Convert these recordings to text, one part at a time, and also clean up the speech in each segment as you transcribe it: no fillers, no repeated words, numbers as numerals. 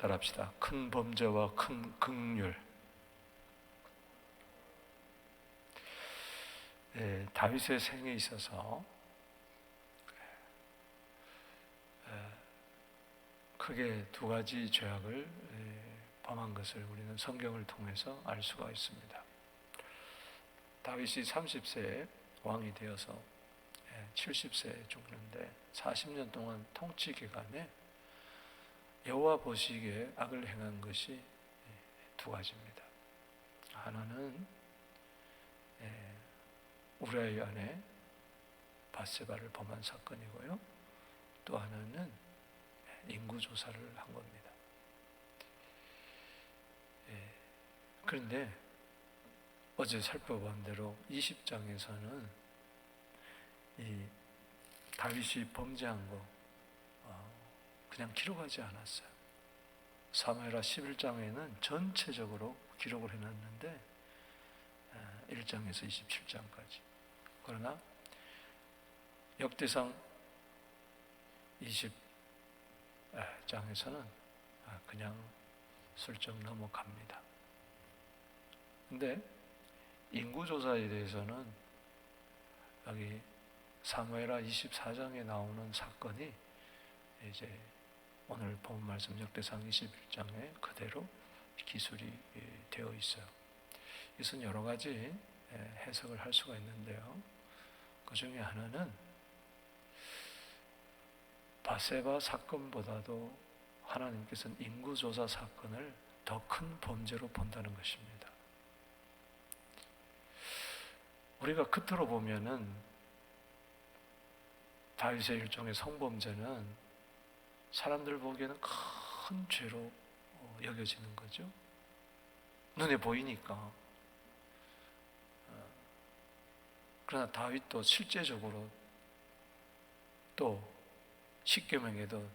따라합시다. 큰 범죄와 큰 긍휼. 다윗의 생에 있어서 크게 두 가지 죄악을 범한 것을 우리는 성경을 통해서 알 수가 있습니다. 다윗이 30세에 왕이 되어서 70세에 죽는데 40년 동안 통치 기간에 여호와 보시기에 악을 행한 것이 두 가지입니다. 하나는 우리아의 아내 밧세바를 범한 사건이고요. 또 하나는 인구조사를 한 겁니다. 그런데 어제 살펴본 대로 20장에서는 이 다윗이 범죄한 거 그냥 기록하지 않았어요. 사무엘하 11장에는 전체적으로 기록을 해놨는데 1장에서 27장까지. 그러나 역대상 20장에서는 그냥 슬쩍 넘어갑니다. 근데 인구조사에 대해서는 여기 사무엘하 24장에 나오는 사건이 이제 오늘 본 말씀 역대상 21장에 그대로 기술이 되어 있어요. 이것은 여러 가지 해석을 할 수가 있는데요. 그 중에 하나는 밧세바 사건보다도 하나님께서는 인구조사 사건을 더 큰 범죄로 본다는 것입니다. 우리가 겉으로 보면은 다윗의 일종의 성범죄는 사람들 보기에는 큰 죄로 여겨지는 거죠. 눈에 보이니까. 그러나 다윗도 실제적으로 또 10계명에도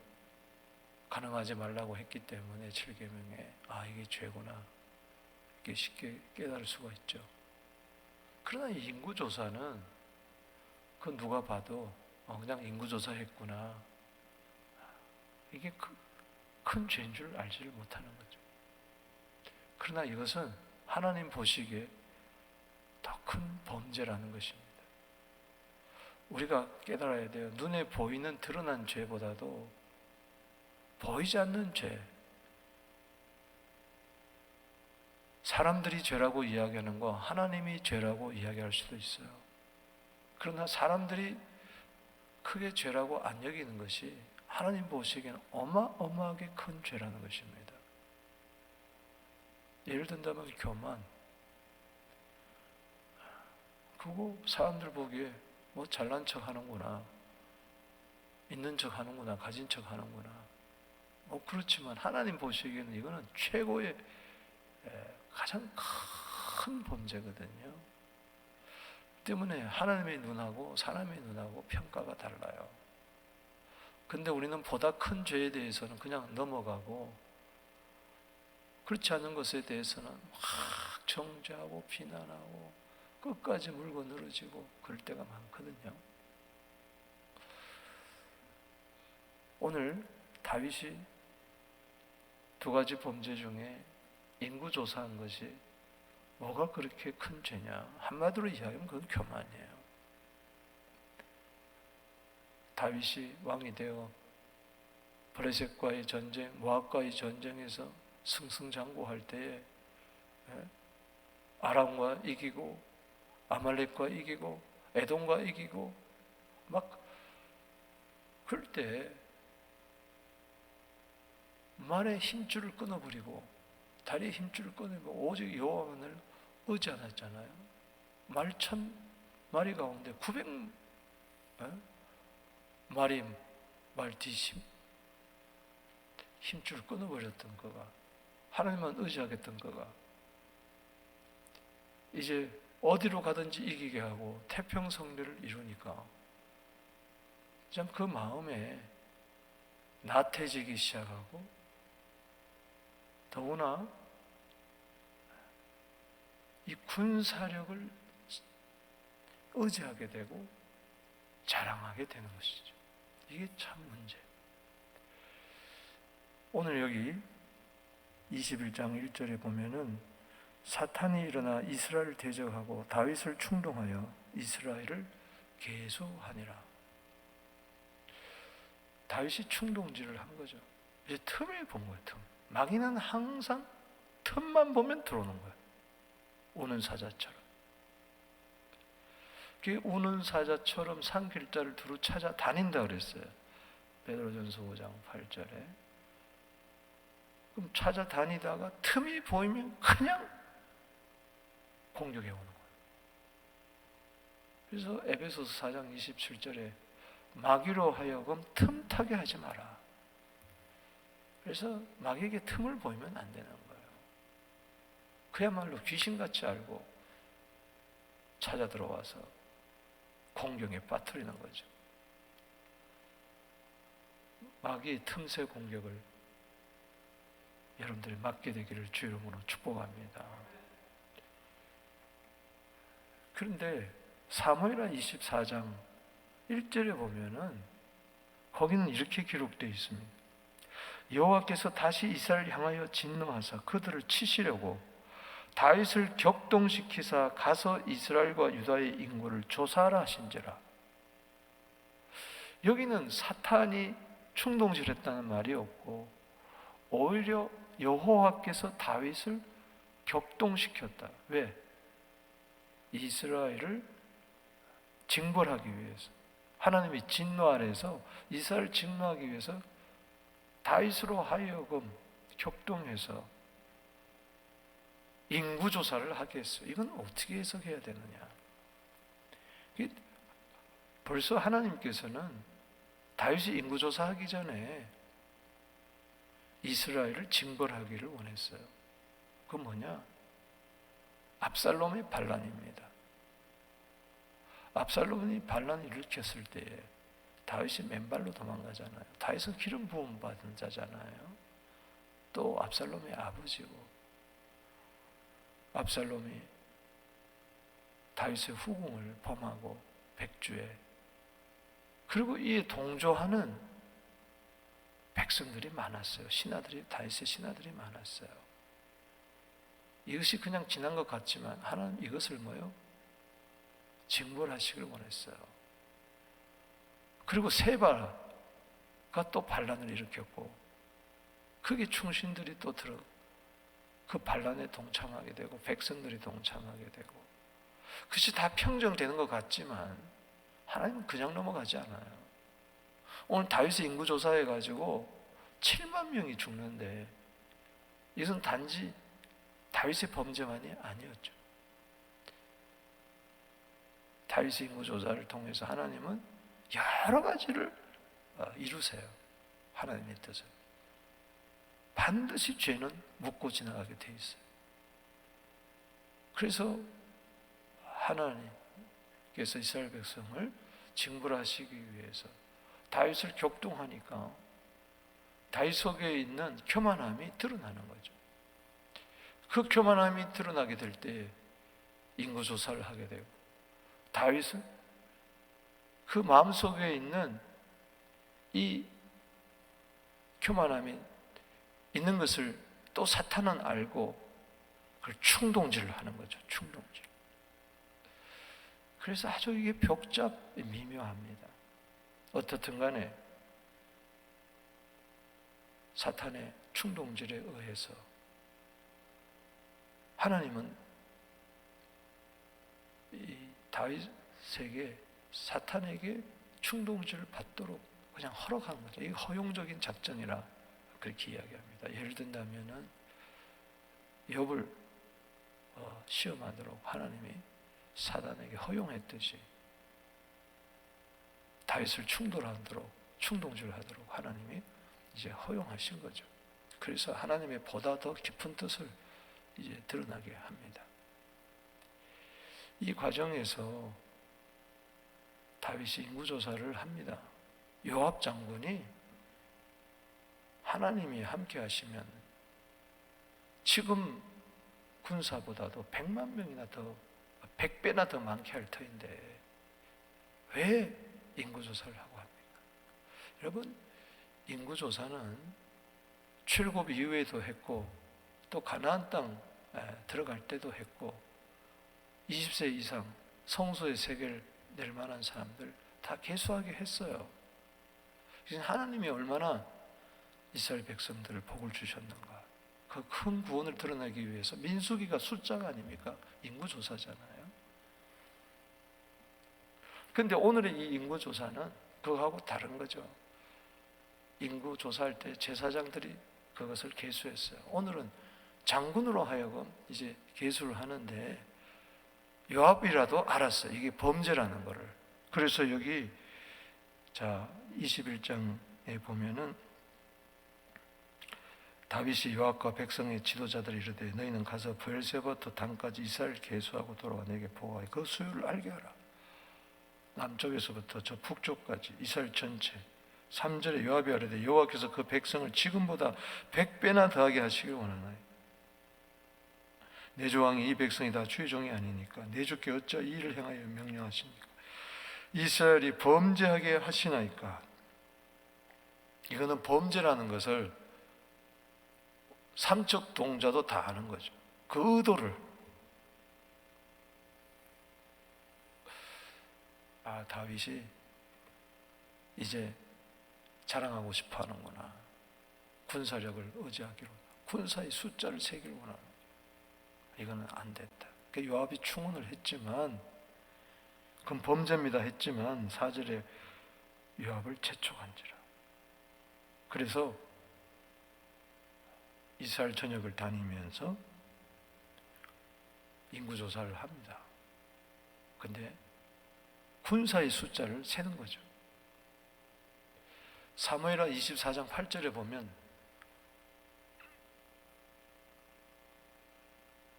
가능하지 말라고 했기 때문에 7계명에 이게 죄구나 이렇게 쉽게 깨달을 수가 있죠. 그러나 이 인구조사는 그 누가 봐도 그냥 인구조사 했구나, 이게 큰 죄인 줄 알지를 못하는 거죠. 그러나 이것은 하나님 보시기에 더 큰 범죄라는 것입니다. 우리가 깨달아야 돼요. 눈에 보이는 드러난 죄보다도 보이지 않는 죄, 사람들이 죄라고 이야기하는 거 하나님이 죄라고 이야기할 수도 있어요. 그러나 사람들이 크게 죄라고 안 여기는 것이 하나님 보시기에는 어마어마하게 큰 죄라는 것입니다. 예를 든다면 교만, 그거 사람들 보기에 잘난 척 하는구나, 있는 척 하는구나, 가진 척 하는구나, 그렇지만 하나님 보시기에는 이거는 최고의 가장 큰 범죄거든요. 때문에 하나님의 눈하고 사람의 눈하고 평가가 달라요. 근데 우리는 보다 큰 죄에 대해서는 그냥 넘어가고, 그렇지 않은 것에 대해서는 막 정죄하고 비난하고 끝까지 물고 늘어지고 그럴 때가 많거든요. 오늘 다윗이 두 가지 범죄 중에 인구조사한 것이 뭐가 그렇게 큰 죄냐? 한마디로 이야기하면 그건 교만이에요. 다윗이 왕이 되어 브레셋과의 전쟁, 모압과의 전쟁에서 승승장구할 때에 아람과 이기고 아말렉과 이기고 에돔과 이기고 막 그럴 때 말의 힘줄을 끊어버리고 다리의 힘줄을 끊어버리고 오직 여호와만을 의지하잖아요. 말 1000마리 가운데 900마리 말 뒤심 힘줄을 끊어버렸던 그가, 하나님만 의지하겠던 그가 이제 어디로 가든지 이기게 하고 태평성리를 이루니까 참 그 마음에 나태해지기 시작하고, 더구나 이 군사력을 의지하게 되고 자랑하게 되는 것이죠. 이게 참 문제. 오늘 여기 21장 1절에 보면은 사탄이 일어나 이스라엘을 대적하고 다윗을 충동하여 이스라엘을 계수하니라. 다윗이 충동질을 한 거죠. 이제 틈을 본 거예요. 틈. 마귀는 항상 틈만 보면 들어오는 거예요. 우는 사자처럼. 그 우는 사자처럼 산길자를 두루 찾아다닌다 그랬어요. 베드로전서 5장 8절에. 그럼 찾아다니다가 틈이 보이면 그냥 공격해 오는 거예요. 그래서 에베소서 4장 27절에 마귀로 하여금 틈타게 하지 마라. 그래서 마귀에게 틈을 보이면 안 되는 거예요. 그야말로 귀신같이 알고 찾아 들어와서 공격에 빠뜨리는 거죠. 마귀의 틈새 공격을 여러분들이 막게 되기를 주 이름으로 축복합니다. 그런데 사무엘하 24장 1절에 보면은 거기는 이렇게 기록되어 있습니다. 여호와께서 다시 이스라엘을 향하여 진노하사 그들을 치시려고 다윗을 격동시키사 가서 이스라엘과 유다의 인구를 조사하라 하신지라. 여기는 사탄이 충동질했다는 말이 없고 오히려 여호와께서 다윗을 격동시켰다. 왜? 이스라엘을 징벌하기 위해서, 하나님이 진노 아래서 이스라엘을 진노하기 위해서 다윗으로 하여금 격동해서 인구조사를 하게 했어요. 이건 어떻게 해석해야 되느냐? 벌써 하나님께서는 다윗이 인구조사하기 전에 이스라엘을 징벌하기를 원했어요. 그건 뭐냐? 압살롬의 반란입니다. 압살롬이 반란을 일으켰을 때에 다윗이 맨발로 도망가잖아요. 다윗은 기름 부음 받은 자잖아요. 또 압살롬의 아버지고, 압살롬이 다윗의 후궁을 범하고 백주에, 그리고 이에 동조하는 백성들이 많았어요. 신하들이, 다윗의 신하들이 많았어요. 이것이 그냥 지난 것 같지만 하나님 이것을 뭐요? 징벌하시길 원했어요. 그리고 세바가 또 반란을 일으켰고, 그게 충신들이 또 그 반란에 동참하게 되고 백성들이 동참하게 되고, 그것이 다 평정되는 것 같지만 하나님은 그냥 넘어가지 않아요. 오늘 다윗의 인구조사해 가지고 7만 명이 죽는데 이것은 단지 다윗의 범죄만이 아니었죠. 다윗의 인구조사를 통해서 하나님은 여러 가지를 이루세요. 하나님의 뜻을. 반드시 죄는 묻고 지나가게 돼 있어요. 그래서 하나님께서 이스라엘 백성을 징벌하시기 위해서 다윗을 격동하니까 다윗 속에 있는 교만함이 드러나는 거죠. 그 교만함이 드러나게 될 때 인구조사를 하게 되고, 다윗은 그 마음속에 있는 이 교만함이 있는 것을 또 사탄은 알고 그걸 충동질을 하는 거죠. 충동질. 그래서 아주 이게 미묘합니다. 어떻든 간에 사탄의 충동질에 의해서 하나님은 이 다윗에게, 사탄에게 충동질을 받도록 그냥 허락한 거죠. 이게 허용적인 작전이라 그렇게 이야기합니다. 예를 든다면은 욥을 시험하도록 하나님이 사단에게 허용했듯이 다윗을 충동질하도록 하나님이 이제 허용하신 거죠. 그래서 하나님의 보다 더 깊은 뜻을 이제 드러나게 합니다. 이 과정에서 다윗이 인구조사를 합니다. 요압 장군이 하나님이 함께 하시면 지금 군사보다도 100만 명이나 더, 100배나 더 많게 할 터인데 왜 인구조사를 하고 합니까? 여러분, 인구조사는 출애굽 이후에도 했고 또 가나안 땅 들어갈 때도 했고 20세 이상 성소의 세계를 낼 만한 사람들 다 계수하게 했어요. 하나님이 얼마나 이스라엘 백성들을 복을 주셨는가. 그 큰 구원을 드러내기 위해서 민수기가 숫자가 아닙니까? 인구조사잖아요. 근데 오늘의 이 인구조사는 그거하고 다른 거죠. 인구조사할 때 제사장들이 그것을 계수했어요. 오늘은 장군으로 하여금 이제 계수를 하는데 요압이라도 알았어요. 이게 범죄라는 거를. 그래서 여기 자 21장에 보면은 다윗이 요압과 백성의 지도자들이 이르되 너희는 가서 브엘세바부터 단까지 이스라엘 계수하고 돌아와 내게 보고하여 그 수요를 알게 하라. 남쪽에서부터 저 북쪽까지 이스라엘 전체. 3절에 요압이 아뢰되 여호와께서 그 백성을 지금보다 100배나 더하게 하시길 원하나이다. 내 조왕이 이 백성이 다 주의 종이 아니니까 내 주께 어찌 이 일을 행하여 명령하십니까? 이스라엘이 범죄하게 하시나이까? 이거는 범죄라는 것을 삼척 동자도 다 아는 거죠. 그 의도를. 다윗이 이제 자랑하고 싶어 하는구나. 군사력을 의지하기로, 군사의 숫자를 세기를 원하는 거죠. 이거는 안 됐다. 요압이 충원을 했지만, 그건 범죄입니다 했지만 4절에 요압을 재촉한지라. 그래서 이스라엘 전역을 다니면서 인구조사를 합니다. 근데 군사의 숫자를 세는 거죠. 사무엘하 24장 8절에 보면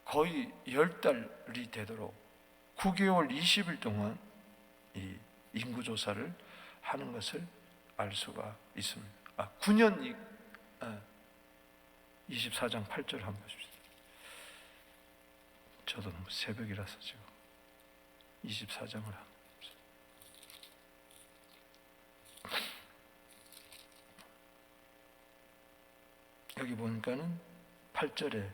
거의 10달이 되도록 9개월 20일 동안 이 인구조사를 하는 것을 알 수가 있습니다. 9년 24장 8절 한번 보십시오. 저도 새벽이라서 지금 24장을 합니다. 여기 보니까는 8절에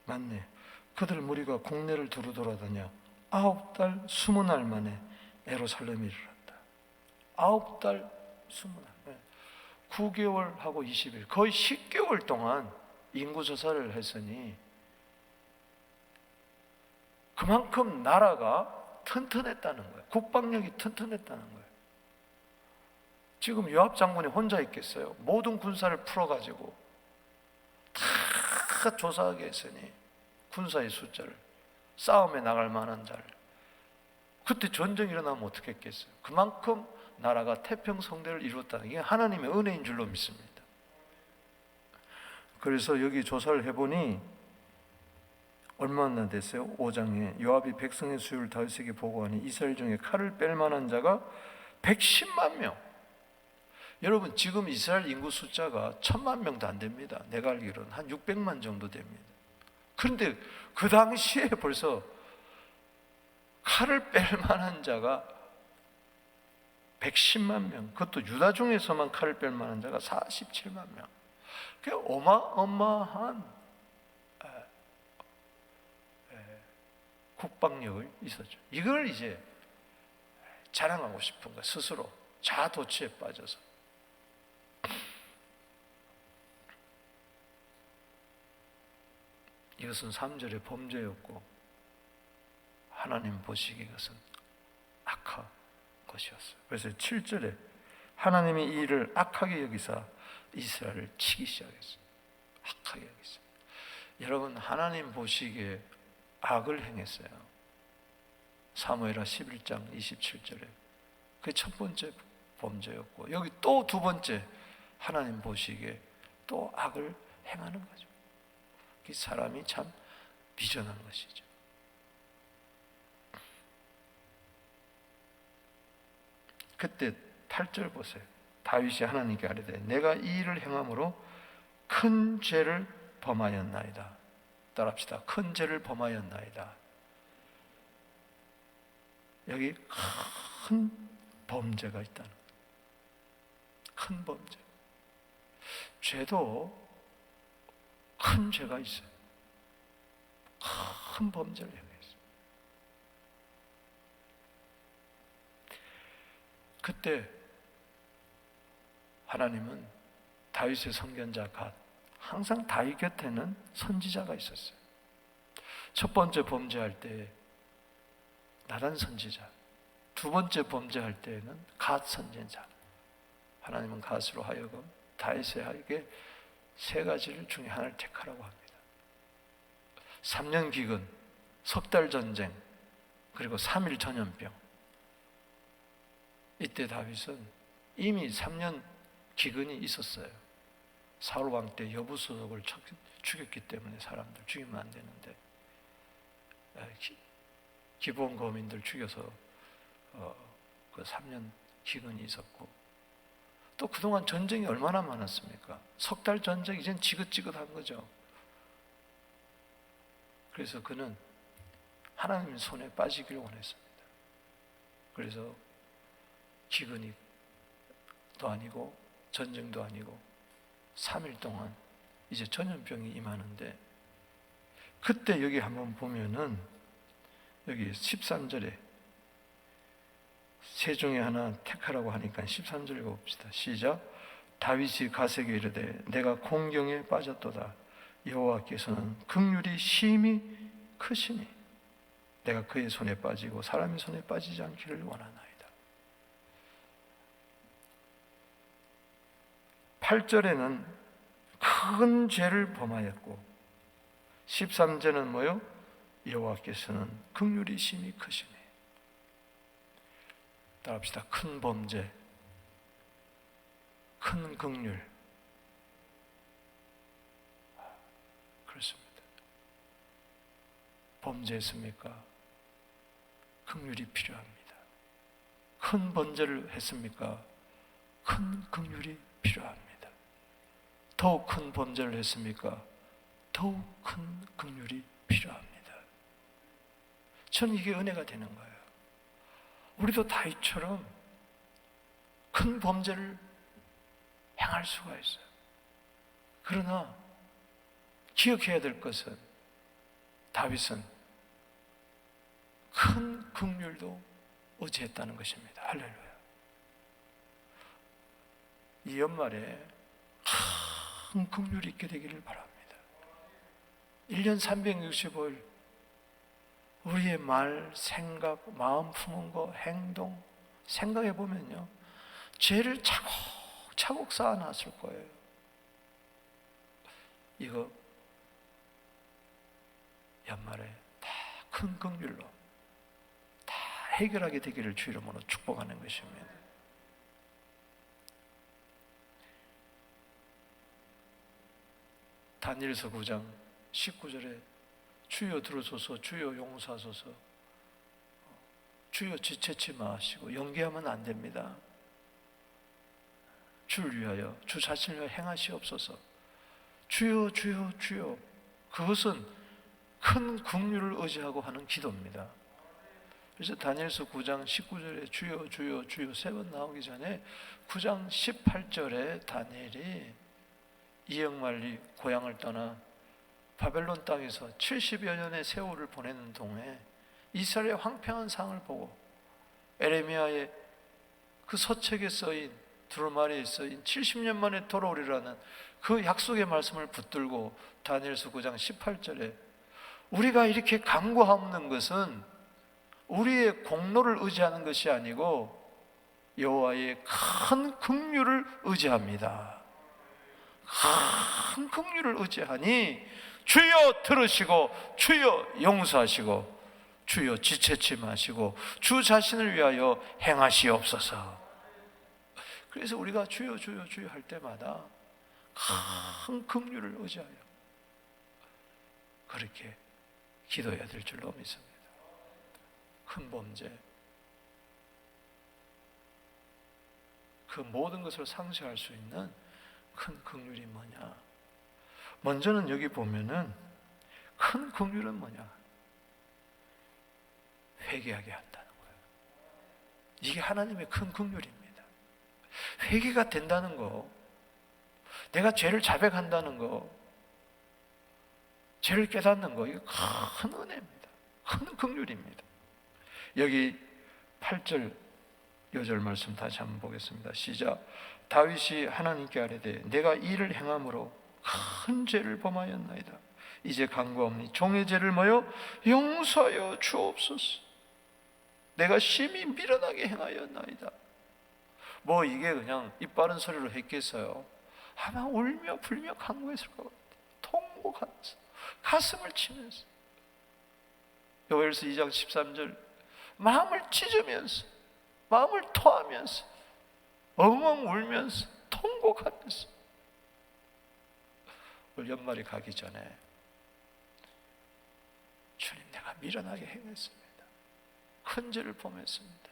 맞네. 그들 무리가 국내를 두루 돌아다녀 9달 20날 만에 예루살렘에 이르렀다. 9달 20날 9개월하고 20일 거의 10개월 동안 인구조사를 했으니 그만큼 나라가 튼튼했다는 거예요. 국방력이 튼튼했다는 거예요. 지금 요압 장군이 혼자 있겠어요? 모든 군사를 풀어가지고 다 조사하게 했으니 군사의 숫자를, 싸움에 나갈 만한 자를. 그때 전쟁이 일어나면 어떻게 했겠어요? 그만큼 나라가 태평성대를 이루었다는 게 하나님의 은혜인 줄로 믿습니다. 그래서 여기 조사를 해보니 얼마나 됐어요? 5장에 요압이 백성의 수요를 다윗에게 보고하니 이스라엘 중에 칼을 뺄 만한 자가 110만 명. 여러분 지금 이스라엘 인구 숫자가 1000만 명도 안 됩니다. 내가 알기로는 한 600만 정도 됩니다. 그런데 그 당시에 벌써 칼을 뺄 만한 자가 110만 명, 그것도 유다 중에서만 칼을 뺄 만한 자가 47만 명. 그 어마어마한 국방력을 있었죠. 이걸 이제 자랑하고 싶은 거야. 스스로 자아도취에 빠져서. 이것은 3절의 범죄였고 하나님 보시기에 이것은 악한 것이었어요. 그래서 7절에 하나님이 이 일을 악하게 여기사 이스라엘을 치기 시작했어요. 악하게 여기서. 여러분 하나님 보시기에 악을 행했어요. 사무엘하 11장 27절에 그게 첫 번째 범죄였고 여기 또 두 번째 하나님 보시기에 또 악을 행하는 거죠. 이 사람이 참 비전한 것이죠. 그때 8절 보세요. 다윗이 하나님께 아뢰되 내가 이 일을 행함으로 큰 죄를 범하였나이다. 따라합시다. 큰 죄를 범하였나이다. 여기 큰 범죄가 있다는 거예요. 큰 범죄. 죄도 큰 죄가 있어요. 큰 범죄를 행했어요. 그때 하나님은 다윗의 선견자 갓, 항상 다윗 곁에는 선지자가 있었어요. 첫 번째 범죄할 때 나단 선지자, 두 번째 범죄할 때에는 갓 선지자. 하나님은 갓으로 하여금 다윗에게 세 가지를 중에 하나를 택하라고 합니다. 3년 기근, 석 달 전쟁, 그리고 3일 전염병. 이때 다윗은 이미 3년 기근이 있었어요. 사울 왕 때 여부수석을 죽였기 때문에 사람들 죽이면 안 되는데 기본 거민들 죽여서 그 3년 기근이 있었고, 또 그동안 전쟁이 얼마나 많았습니까? 석 달 전쟁, 이젠 지긋지긋한 거죠. 그래서 그는 하나님의 손에 빠지기를 원했습니다. 그래서 기근이 도 아니고 전쟁도 아니고 3일 동안 이제 전염병이 임하는데, 그때 여기 한번 보면은 여기 13절에 세 중에 하나 택하라고 하니까 13절 읽어봅시다. 시작. 다윗이 갓에게 이르되 내가 공경에 빠졌도다. 여호와께서는 긍휼이 심히 크시니 내가 그의 손에 빠지고 사람의 손에 빠지지 않기를 원하나이다. 8절에는 큰 죄를 범하였고 13절은 뭐요? 여호와께서는 긍휼이 심히 크시니. 따라합시다. 큰 범죄, 큰 긍휼. 그렇습니다. 범죄했습니까? 긍휼이 필요합니다. 큰 범죄를 했습니까? 큰 긍휼이 필요합니다. 더욱 큰 범죄를 했습니까? 더욱 큰 긍휼이 필요합니다. 저는 이게 은혜가 되는 거예요. 우리도 다윗처럼 큰 범죄를 행할 수가 있어요. 그러나 기억해야 될 것은 다윗은 큰 긍휼도 의지했다는 것입니다. 할렐루야. 이 연말에 큰 긍휼이 있게 되기를 바랍니다. 1년 365일 우리의 말, 생각, 마음 품은 거, 행동 생각해 보면요, 죄를 차곡차곡 쌓아놨을 거예요. 이거 연말에 다 큰 긍휼로 다 해결하게 되기를 주 이름으로 축복하는 것입니다. 다니엘서 9장 19절에 주여 들으소서, 주여 용서하소서, 주여 지체치 마시고 연기하면 안 됩니다. 주를 위하여, 주 자신을 위하여 행하시옵소서. 주여 주여 주여. 그것은 큰 긍휼을 의지하고 하는 기도입니다. 그래서 다니엘서 9장 19절에 주여 주여 주여 세 번 나오기 전에 9장 18절에 다니엘이 이역말리 고향을 떠나 바벨론 땅에서 70여 년의 세월을 보내는 동안에 이스라엘의 황폐한 상을 보고 에레미야의 그 서책에 쓰인, 두루마리에 쓰인 70년 만에 돌아오리라는 그 약속의 말씀을 붙들고 다니엘서 9장 18절에 우리가 이렇게 간구하는 것은 우리의 공로를 의지하는 것이 아니고 여호와의 큰 긍휼을 의지합니다. 큰 긍휼을 의지하니 주여 들으시고 주여 용서하시고 주여 지체치 마시고 주 자신을 위하여 행하시옵소서. 그래서 우리가 주여 주여 주여 할 때마다 큰 긍휼을 의지하여 그렇게 기도해야 될 줄로 믿습니다. 큰 범죄, 그 모든 것을 상쇄할 수 있는 큰 긍휼이 뭐냐? 먼저는 여기 보면은 큰 긍휼은 뭐냐? 회개하게 한다는 거예요. 이게 하나님의 큰 긍휼입니다. 회개가 된다는 거, 내가 죄를 자백한다는 거, 죄를 깨닫는 거, 이거 큰 은혜입니다. 큰 긍휼입니다. 여기 8절 요절 말씀 다시 한번 보겠습니다. 시작. 다윗이 하나님께 아뢰되 내가 이를 행함으로 큰 죄를 범하였나이다. 이제 간구하오니 종의 죄를 뭐요? 용서하여 주옵소서. 내가 심히 미련하게 행하였나이다. 뭐 이게 그냥 입 바른 소리로 했겠어요? 아마 울며 불며 간구했을 것 같아요. 통곡하면서 가슴을 치면서. 요엘서 2장 13절 마음을 찢으면서 마음을 토하면서 엉엉 울면서 통곡하면서 올 연말이 가기 전에 주님, 내가 미련하게 행했습니다. 큰 죄를 범했습니다.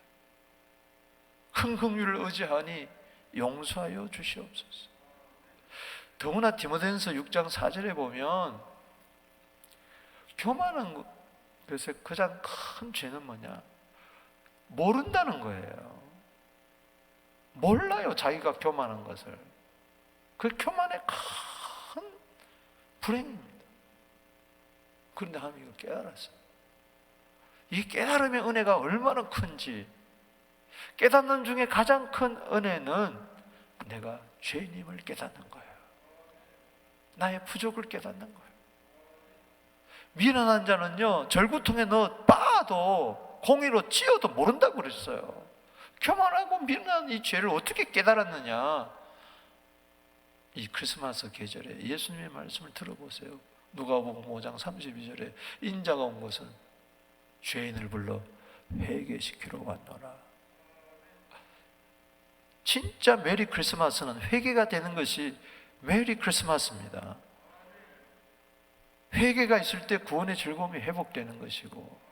큰 긍휼을 의지하니 용서하여 주시옵소서. 더구나 디모데전서 6장 4절에 보면 교만한 것의 가장 큰 죄는 뭐냐? 모른다는 거예요. 몰라요, 자기가 교만한 것을. 그 교만의 큰 불행입니다. 그런데 하나님 이걸 깨달았어요. 이 깨달음의 은혜가 얼마나 큰지. 깨닫는 중에 가장 큰 은혜는 내가 죄인임을 깨닫는 거예요. 나의 부족을 깨닫는 거예요. 미련한 자는요, 절구통에 넣어 빻아도 공이로 찧어도 모른다고 그랬어요. 교만하고 미련한 이 죄를 어떻게 깨달았느냐? 이 크리스마스 계절에 예수님의 말씀을 들어보세요. 누가복음 5장 32절에 인자가 온 것은 죄인을 불러 회개시키러 왔노라. 진짜 메리 크리스마스는 회개가 되는 것이 메리 크리스마스입니다. 회개가 있을 때 구원의 즐거움이 회복되는 것이고,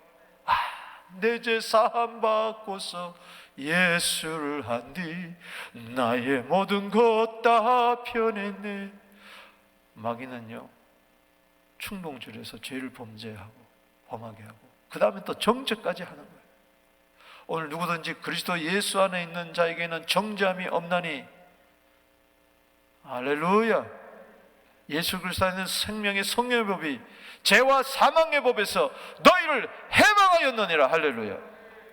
내 죄 사함 받고서 예수를 한 뒤 나의 모든 것 다 변했네. 마귀는요, 충동질에서 죄를 범하게 하고 그 다음에 또 정죄까지 하는 거예요. 오늘 누구든지 그리스도 예수 안에 있는 자에게는 정죄함이 없나니, 할렐루야. 예수 그리스도 안에 있는 생명의 성령의 법이 죄와 사망의 법에서 너희를 해방하였느니라. 할렐루야.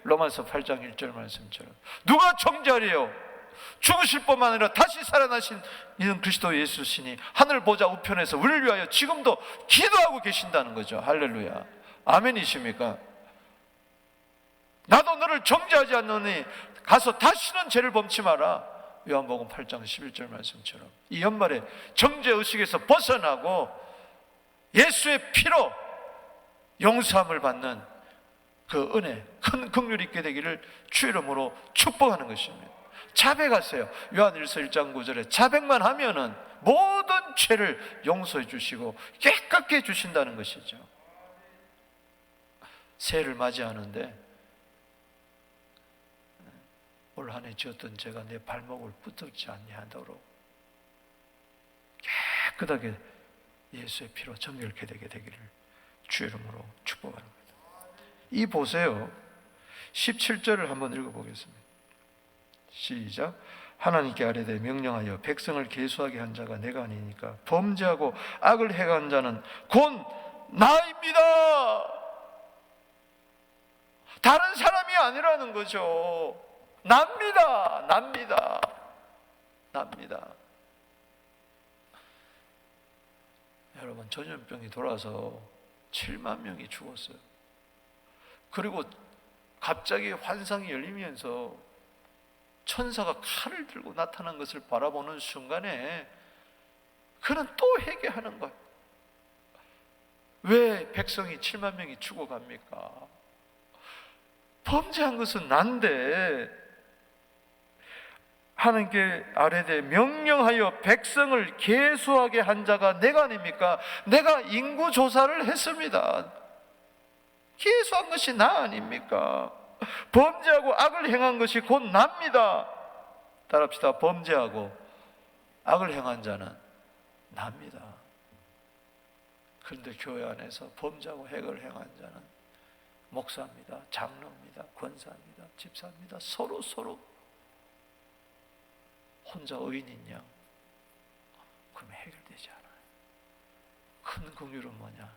로마서 8장 1절 말씀처럼 누가 정죄하리요? 죽으실 뿐만 아니라 다시 살아나신 이는 그리스도 예수시니 하늘 보좌 우편에서 우리를 위하여 지금도 기도하고 계신다는 거죠. 할렐루야. 아멘이십니까? 나도 너를 정죄하지 않노니 가서 다시는 죄를 범치 마라. 요한복음 8장 11절 말씀처럼 이 연말에 정죄의식에서 벗어나고 예수의 피로 용서함을 받는 그 은혜, 큰 긍휼이 있게 되기를 주 이름으로 축복하는 것입니다. 자백하세요. 요한일서 1장 9절에 자백만 하면은 모든 죄를 용서해 주시고 깨끗게 해 주신다는 것이죠. 새해를 맞이하는데 올 한 해 지었던 죄가 내 발목을 붙들지 아니하도록 깨끗하게 예수의 피로 정결케 되게 되기를 주 이름으로 축복하는 겁니다. 이 보세요. 17절을 한번 읽어보겠습니다. 시작. 하나님께 아뢰되 명령하여 백성을 계수하게 한 자가 내가 아니니까 범죄하고 악을 행한 자는 곧 나입니다. 다른 사람이 아니라는 거죠. 납니다. 여러분, 전염병이 돌아서 7만 명이 죽었어요. 그리고 갑자기 환상이 열리면서 천사가 칼을 들고 나타난 것을 바라보는 순간에 그는 또 회개하는 거예요. 왜 백성이 7만 명이 죽어갑니까? 범죄한 것은 난데 하나님께 아뢰되 명령하여 백성을 계수하게 한 자가 내가 아닙니까? 내가 인구조사를 했습니다. 계수한 것이 나 아닙니까? 범죄하고 악을 행한 것이 곧 납니다. 따라합시다. 범죄하고 악을 행한 자는 납니다. 그런데 교회 안에서 범죄하고 악을 행한 자는 목사입니다, 장로입니다, 권사입니다, 집사입니다. 서로 혼자 의인인 양. 그러면 해결되지 않아요. 큰 긍휼은 뭐냐?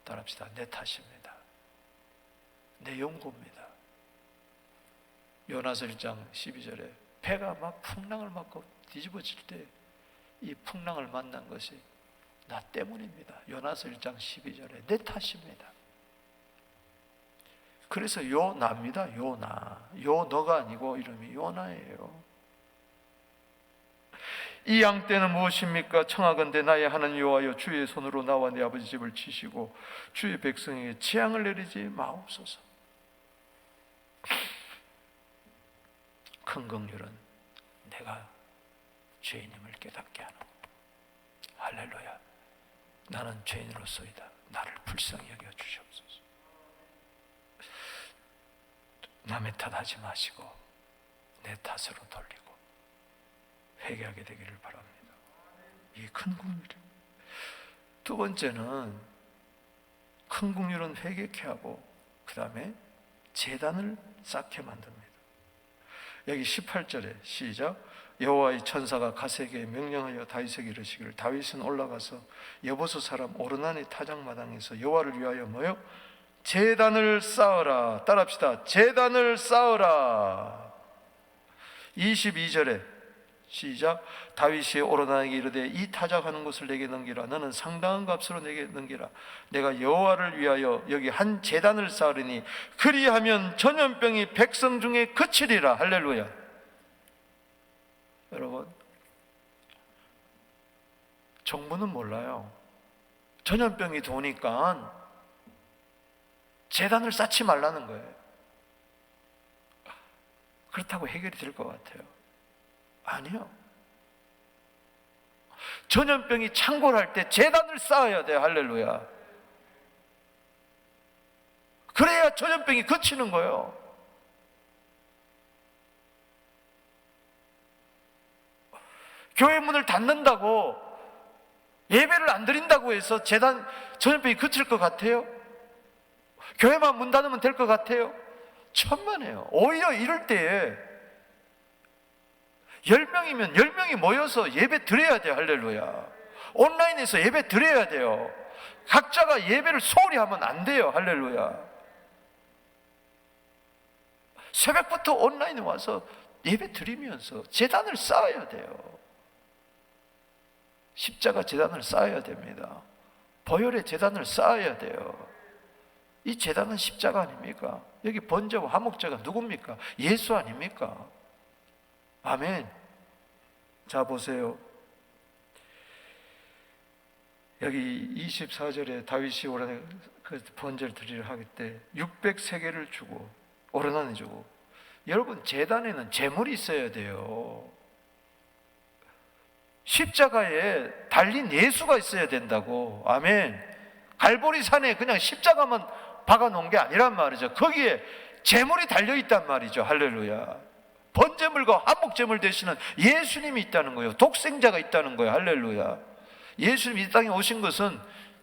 따라합시다. 내 탓입니다. 내 용고입니다. 요나서 1장 12절에 배가 막 풍랑을 맞고 뒤집어질 때 이 풍랑을 만난 것이 나 때문입니다. 요나서 1장 12절에 내 탓입니다. 그래서 요나입니다. 요나. 요너가 아니고 이름이 요나예요. 이 양떼는 무엇입니까? 청하건대 나의 하나님 여호와여, 주의 손으로 나와 내 아버지 집을 치시고 주의 백성에게 재앙을 내리지 마옵소서. 큰 긍휼은 내가 죄인임을 깨닫게 하는. 할렐루야. 나는 죄인으로서이다. 나를 불쌍히 여겨 주시옵소서. 남의 탓하지 마시고 내 탓으로 돌리고 회개하게 되기를 바랍니다. 이 큰 긍휼입니다. 두 번째는 큰 긍휼은 회개케 하고 그 다음에 제단을 쌓게 만듭니다. 여기 18절에 시작. 여호와의 천사가 갓에게 명령하여 다윗에게 이르시기를 다윗은 올라가서 여보스 사람 오르나니 타작마당에서 여호와를 위하여 뭐요? 제단을 쌓으라. 따라합시다. 제단을 쌓으라. 22절에 시작. 다윗이 오르나에게 이르되 이 타작하는 곳을 내게 넘기라. 너는 상당한 값으로 내게 넘기라. 내가 여호와를 위하여 여기 한 제단을 쌓으리니 그리하면 전염병이 백성 중에 그치리라. 할렐루야. 여러분, 정부는 몰라요. 전염병이 도니까 제단을 쌓지 말라는 거예요. 그렇다고 해결이 될 것 같아요. 아니요. 전염병이 창궐할 때 제단을 쌓아야 돼요. 할렐루야. 그래야 전염병이 그치는 거예요. 교회 문을 닫는다고, 예배를 안 드린다고 해서 전염병이 그칠 것 같아요? 교회만 문 닫으면 될 것 같아요? 천만에요. 오히려 이럴 때에 10명이면 10명이 모여서 예배 드려야 돼요. 할렐루야. 온라인에서 예배 드려야 돼요. 각자가 예배를 소홀히 하면 안 돼요. 할렐루야. 새벽부터 온라인에 와서 예배 드리면서 제단을 쌓아야 돼요. 십자가 제단을 쌓아야 됩니다. 보혈의 제단을 쌓아야 돼요. 이 제단은 십자가 아닙니까? 여기 번제와 화목제가 누굽니까? 예수 아닙니까? 아멘. 자, 보세요. 여기 24절에 다윗이 오라는 그 번제를 드리려 하기 때 600세겔을 주고 오르나니 주고. 여러분, 제단에는 제물이 있어야 돼요. 십자가에 달린 예수가 있어야 된다고. 아멘. 갈보리 산에 그냥 십자가만 박아놓은 게 아니란 말이죠. 거기에 제물이 달려있단 말이죠. 할렐루야. 번제물과 한목제물 되시는 예수님이 있다는 거예요. 독생자가 있다는 거예요. 할렐루야. 예수님이 이 땅에 오신 것은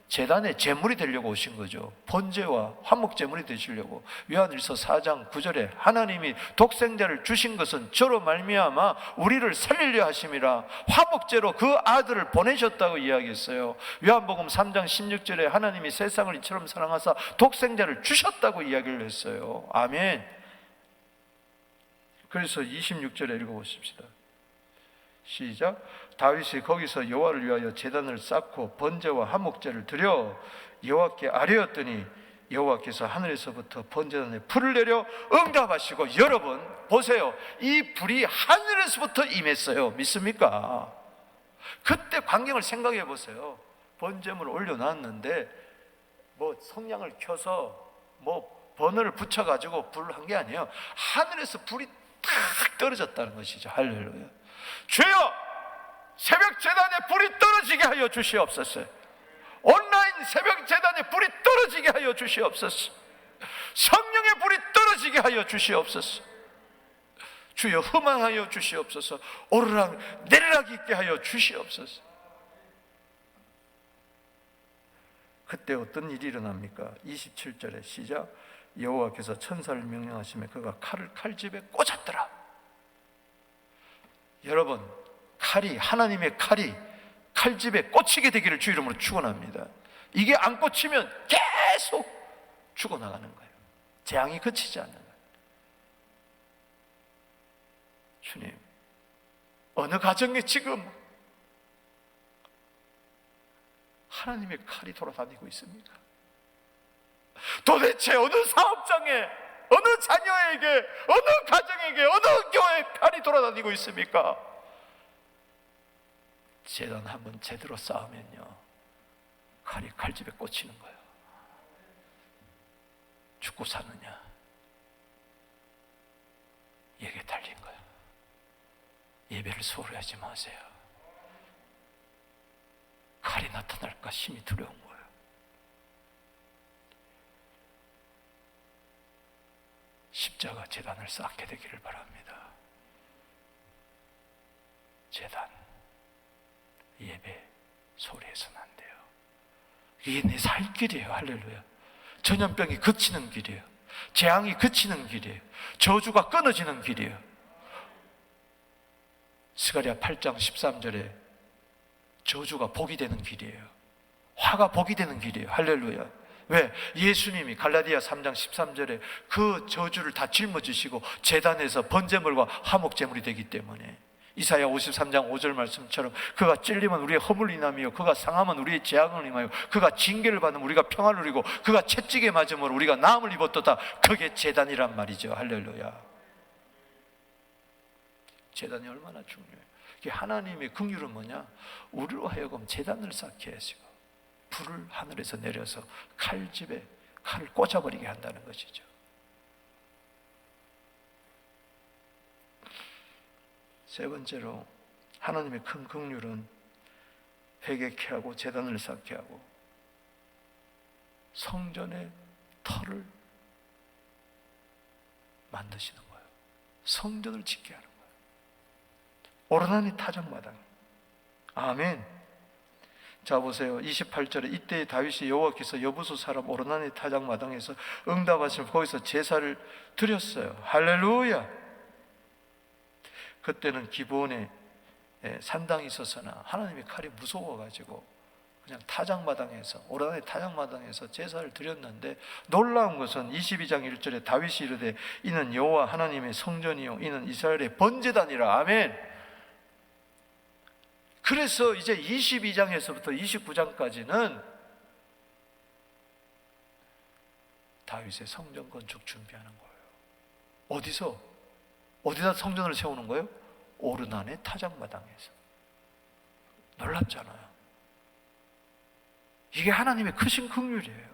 제단에 제물이 되려고 오신 거죠. 번제와 화목제물이 되시려고. 요한일서 4장 9절에 하나님이 독생자를 주신 것은 저로 말미암아 우리를 살리려 하심이라 화목제로 그 아들을 보내셨다고 이야기했어요. 요한복음 3장 16절에 하나님이 세상을 이처럼 사랑하사 독생자를 주셨다고 이야기를 했어요. 아멘. 그래서 26절에 읽어보십시다. 시작. 다윗이 거기서 여호와를 위하여 제단을 쌓고 번제와 화목제를 드려 여호와께 아뢰었더니 여호와께서 하늘에서부터 번제단에 불을 내려 응답하시고. 여러분 보세요. 이 불이 하늘에서부터 임했어요. 믿습니까? 그때 광경을 생각해 보세요. 번제물을 올려놨는데 뭐 성냥을 켜서 뭐 버너를 붙여가지고 불을 한 게 아니에요. 하늘에서 불이 탁 떨어졌다는 것이죠. 할렐루야. 주여, 새벽 제단에 불이 떨어지게 하여 주시옵소서. 온라인 새벽 제단에 불이 떨어지게 하여 주시옵소서. 성령의 불이 떨어지게 하여 주시옵소서. 주여, 흠망하여 주시옵소서. 오르락 내리락 있게 하여 주시옵소서. 그때 어떤 일이 일어납니까? 27절에 시작. 여호와께서 천사를 명령하시며 그가 칼을 칼집에 꽂았더라. 여러분, 칼이, 하나님의 칼이 칼집에 꽂히게 되기를 주 이름으로 축원합니다. 이게 안 꽂히면 계속 죽어나가는 거예요. 재앙이 그치지 않는 거예요. 주님, 어느 가정에 지금 하나님의 칼이 돌아다니고 있습니까? 도대체 어느 사업장에, 어느 자녀에게, 어느 가정에게, 어느 교회에 칼이 돌아다니고 있습니까? 재단 한번 제대로 쌓으면요, 칼이 칼집에 꽂히는 거예요. 죽고 사느냐, 얘기에 달린 거예요. 예배를 소홀히 하지 마세요. 칼이 나타날까 심히 두려운 거예요. 십자가 제단을 쌓게 되기를 바랍니다. 제단, 예배 소홀히 해서는 안 돼요. 이게 내 살 길이에요. 할렐루야. 전염병이 그치는 길이에요. 재앙이 그치는 길이에요. 저주가 끊어지는 길이에요. 스가랴 8장 13절에 저주가 복이 되는 길이에요. 화가 복이 되는 길이에요. 할렐루야. 왜? 예수님이 갈라디아 3장 13절에 그 저주를 다 짊어지시고 제단에서 번제물과 화목제물이 되기 때문에, 이사야 53장 5절 말씀처럼 그가 찔리면 우리의 허물이 인하며 그가 상하면 우리의 재앙을 인하여 그가 징계를 받으면 우리가 평안을 누리고 그가 채찍에 맞음으로 우리가 나음을 입었도다. 그게 제단이란 말이죠. 할렐루야. 제단이 얼마나 중요해요. 이게 하나님의 긍휼은 뭐냐? 우리로 하여금 제단을 쌓게 하시고 불을 하늘에서 내려서 칼집에 칼을 꽂아버리게 한다는 것이죠. 세 번째로, 하나님의 큰 긍휼은 회개케 하고 제단을 쌓게 하고 성전의 터를 만드시는 거예요. 성전을 짓게 하는 거예요. 오르나니 타작마당. 아멘. 자 보세요. 28절에 이때 다윗이 여호와께서 여부수 사람 오르나니 타작마당에서 응답하시면 거기서 제사를 드렸어요. 할렐루야. 그때는 기브온에 산당이 있었으나 하나님의 칼이 무서워가지고 그냥 타작마당에서, 오르나니 타작마당에서 제사를 드렸는데, 놀라운 것은 22장 1절에 다윗이 이르되 이는 여호와 하나님의 성전이요 이는 이스라엘의 번제단이라. 아멘. 그래서 이제 22장에서부터 29장까지는 다윗의 성전 건축 준비하는 거예요. 어디다 성전을 세우는 거예요? 오르나니 타작마당에서. 놀랍잖아요. 이게 하나님의 크신 긍휼이에요.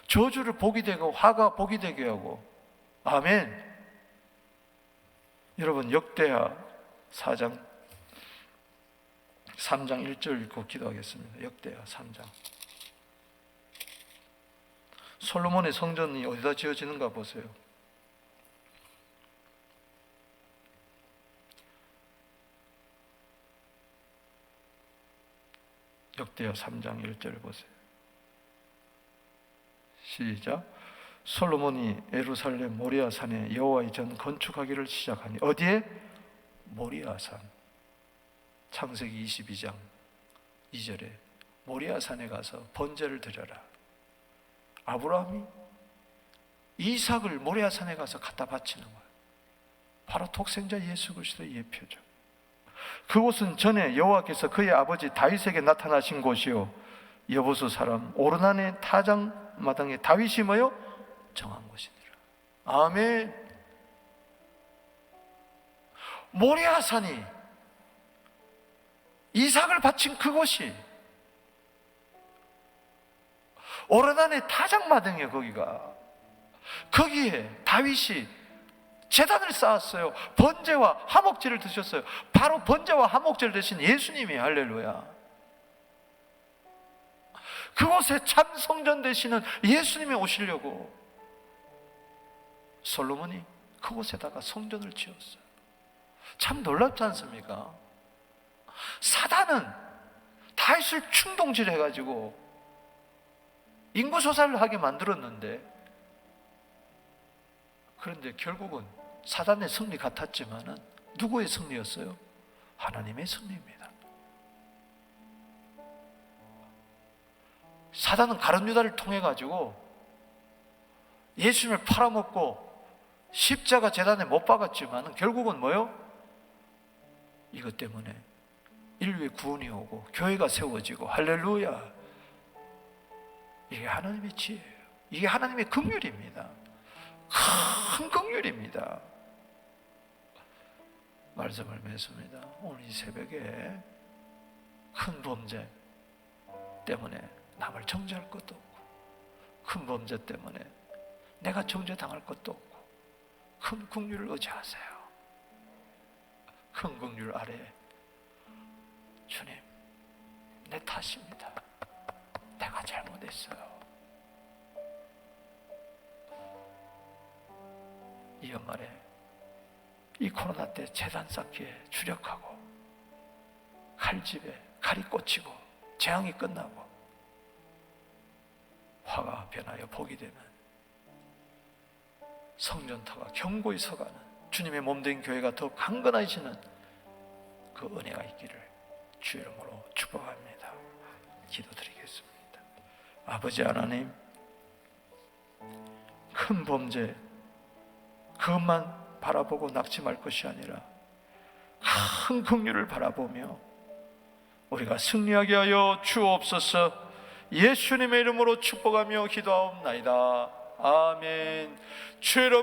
저주를 복이 되고 화가 복이 되게 하고. 아멘. 여러분, 역대하 4장 3장 1절 읽고 기도하겠습니다. 역대하 3장. 솔로몬의 성전이 어디다 지어지는가 보세요. 역대하 3장 1절 보세요. 시작. 솔로몬이 예루살렘 모리아산에 여호와의 전 건축하기를 시작하니. 어디에? 모리아산. 창세기 22장 2절에 모리아산에 가서 번제를 드려라. 아브라함이 이삭을 모리아산에 가서 갖다 바치는 거예요. 바로 독생자 예수 그리스도의 예표죠. 그곳은 전에 여호와께서 그의 아버지 다윗에게 나타나신 곳이요 여부수 사람 오르나니 타작마당에 다윗이 뭐요? 정한 곳이니라. 아멘. 모리아산이 이삭을 바친 그곳이 오르나니 타작마당이에요. 거기에 다윗이 제단을 쌓았어요. 번제와 화목제를 드셨어요. 바로 번제와 화목제를 드신 예수님이. 할렐루야. 그곳에 참 성전 되시는 예수님이 오시려고 솔로몬이 그곳에다가 성전을 지었어요. 참 놀랍지 않습니까? 사단은 다윗을 충동질 해가지고 인구조사를 하게 만들었는데, 그런데 결국은 사단의 승리 같았지만은 누구의 승리였어요? 하나님의 승리입니다. 사단은 가룟 유다를 통해 가지고 예수님을 팔아먹고 십자가 제단에 못 박았지만 결국은 뭐요? 이것 때문에 인류의 구원이 오고 교회가 세워지고 할렐루야. 이게 하나님의 지혜예요. 이게 하나님의 긍휼입니다. 큰 긍휼입니다. 말씀을 맺습니다. 오늘 이 새벽에 큰 범죄 때문에 남을 정죄할 것도 없고, 큰 범죄 때문에 내가 정죄당할 것도 없고, 큰 긍휼을 의지하세요. 큰 긍휼 아래 주님, 내 탓입니다. 내가 잘못했어요. 이 연말에 이 코로나 때 재단 쌓기에 주력하고 칼집에 칼이 꽂히고 재앙이 끝나고 화가 변하여 복이 되는 성전터가 견고히 서가는 주님의 몸된 교회가 더 강건해지는 그 은혜가 있기를 주의 이름으로 축복합니다. 기도드리겠습니다. 아버지 하나님, 큰 범죄 그것만 바라보고 낙심할 것이 아니라 큰 긍휼을 바라보며 우리가 승리하게 하여 주옵소서. 예수님의 이름으로 축복하며 기도하옵나이다. 아멘. 주의 이름